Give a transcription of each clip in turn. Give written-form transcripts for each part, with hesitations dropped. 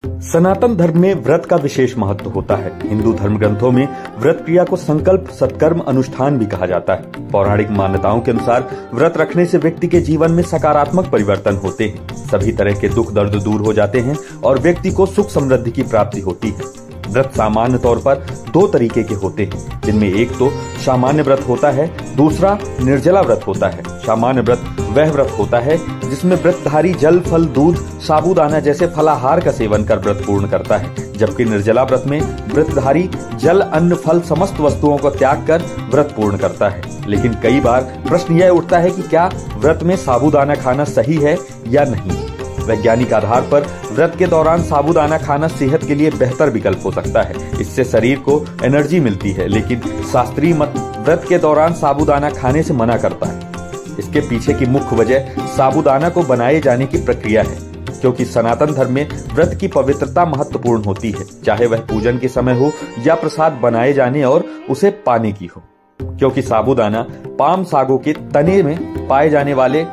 सनातन धर्म में व्रत का विशेष महत्व होता है। हिंदू धर्म ग्रंथों में व्रत क्रिया को संकल्प, सत्कर्म, अनुष्ठान भी कहा जाता है। पौराणिक मान्यताओं के अनुसार व्रत रखने से व्यक्ति के जीवन में सकारात्मक परिवर्तन होते हैं, सभी तरह के दुख दर्द दूर हो जाते हैं और व्यक्ति को सुख समृद्धि की प्राप्ति होती है। व्रत सामान्य तौर पर दो तरीके के होते हैं, जिनमें एक तो सामान्य व्रत होता है, दूसरा निर्जला व्रत होता है। सामान्य व्रत वह व्रत होता है जिसमें व्रतधारी जल, फल, दूध, साबूदाना जैसे फलाहार का सेवन कर व्रत पूर्ण करता है, जबकि निर्जला व्रत में व्रतधारी जल, अन्न, फल समस्त वस्तुओं को त्याग कर व्रत पूर्ण करता है। लेकिन कई बार प्रश्न यह उठता है कि क्या व्रत में साबूदाना खाना सही है या नहीं। वैज्ञानिक आधार पर व्रत के दौरान साबूदाना खाना सेहत के लिए बेहतर विकल्प हो सकता है, इससे शरीर को एनर्जी मिलती है, लेकिन शास्त्रीय मत व्रत के दौरान साबूदाना खाने से मना करता है। इसके पीछे की मुख्य वजह साबूदाना को बनाए जाने की प्रक्रिया है, क्योंकि सनातन धर्म में व्रत की पवित्रता महत्वपूर्ण होती है, चाहे वह पूजन के समय हो या प्रसाद बनाए जाने और उसे पाने की हो। क्योंकि साबूदाना पाम सागों के तने में पाए जाने वाले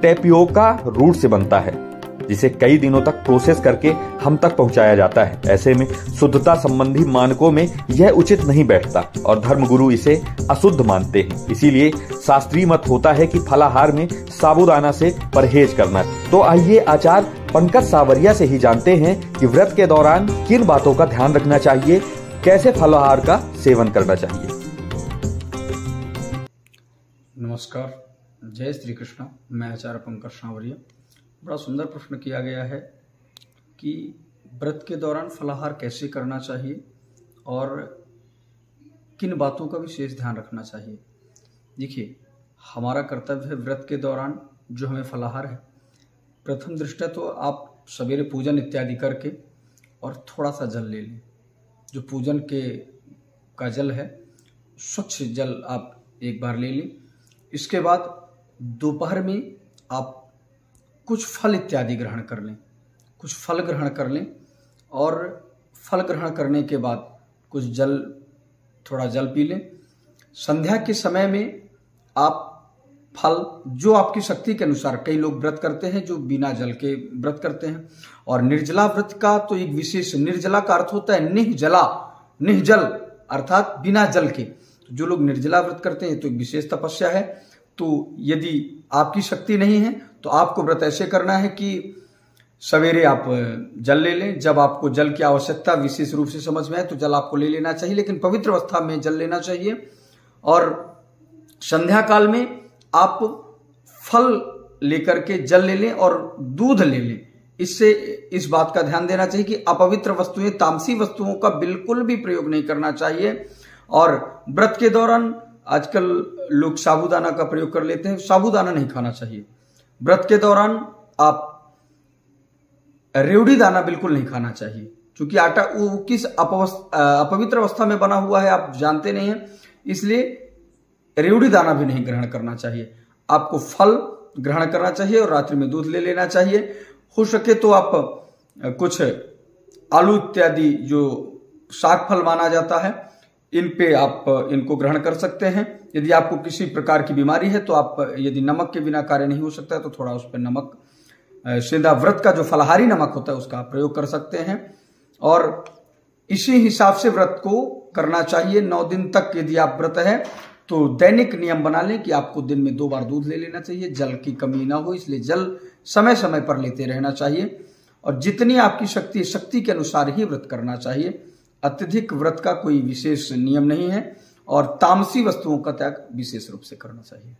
टेपियोका रूट से बनता है, जिसे कई दिनों तक प्रोसेस करके हम तक पहुंचाया जाता है। ऐसे में शुद्धता संबंधी मानकों में यह उचित नहीं बैठता और धर्मगुरु इसे अशुद्ध मानते हैं। इसीलिए शास्त्रीय मत होता है कि फलाहार में साबूदाना से परहेज करना। तो आइए आचार्य पंकज सावरिया से ही जानते हैं कि व्रत के दौरान किन बातों का ध्यान रखना चाहिए, कैसे फलाहार का सेवन करना चाहिए। नमस्कार, जय श्री कृष्ण। मैं आचार्य पंकज सावरिया। बड़ा सुंदर प्रश्न किया गया है कि व्रत के दौरान फलाहार कैसे करना चाहिए और किन बातों का विशेष ध्यान रखना चाहिए। देखिए, हमारा कर्तव्य है व्रत के दौरान जो हमें फलाहार है, प्रथम दृष्टया तो आप सवेरे पूजन इत्यादि करके और थोड़ा सा जल ले लें। जो पूजन का जल है, स्वच्छ जल आप एक बार ले लें। इसके बाद दोपहर में आप कुछ फल इत्यादि ग्रहण कर लें, कुछ फल ग्रहण कर लें और फल ग्रहण करने के बाद कुछ जल, थोड़ा जल पी लें। संध्या के समय में आप फल जो आपकी शक्ति के अनुसार, कई लोग व्रत करते हैं जो बिना जल के व्रत करते हैं, और निर्जला व्रत का तो एक विशेष, निर्जला का अर्थ होता है निःजला, निःजल अर्थात बिना जल के। तो जो लोग निर्जला व्रत करते हैं तो एक विशेष तपस्या है। तो यदि आपकी शक्ति नहीं है तो आपको व्रत ऐसे करना है कि सवेरे आप जल ले लें। जब आपको जल की आवश्यकता विशेष रूप से समझ में आए तो जल आपको ले लेना चाहिए, लेकिन पवित्र अवस्था में जल लेना चाहिए। और संध्या काल में आप फल लेकर के जल ले लें और दूध ले लें। इससे इस बात का ध्यान देना चाहिए कि अपवित्र वस्तुएं, तामसी वस्तुओं का बिल्कुल भी प्रयोग नहीं करना चाहिए। और व्रत के दौरान आजकल लोग साबूदाना का प्रयोग कर लेते हैं, साबूदाना नहीं खाना चाहिए। व्रत के दौरान आप रेवड़ी दाना बिल्कुल नहीं खाना चाहिए, क्योंकि आटा वो किस अपवित्र अवस्था में बना हुआ है आप जानते नहीं हैं, इसलिए रेवड़ी दाना भी नहीं ग्रहण करना चाहिए। आपको फल ग्रहण करना चाहिए और रात्रि में दूध ले लेना चाहिए। हो सके तो आप कुछ आलू इत्यादि जो शाक फल माना जाता है, इन पे आप इनको ग्रहण कर सकते हैं। यदि आपको किसी प्रकार की बीमारी है तो आप, यदि नमक के बिना कार्य नहीं हो सकता है तो थोड़ा उस पर नमक, सेंधा व्रत का जो फलाहारी नमक होता है उसका आप प्रयोग कर सकते हैं। और इसी हिसाब से व्रत को करना चाहिए। 9 दिन तक यदि आप व्रत है तो दैनिक नियम बना लें कि आपको दिन में 2 बार दूध ले लेना चाहिए, जल की कमी ना हो, इसलिए जल समय समय पर लेते रहना चाहिए। और जितनी आपकी शक्ति के अनुसार ही व्रत करना चाहिए। अत्यधिक व्रत का कोई विशेष नियम नहीं है और तामसी वस्तुओं का त्याग विशेष रूप से करना चाहिए।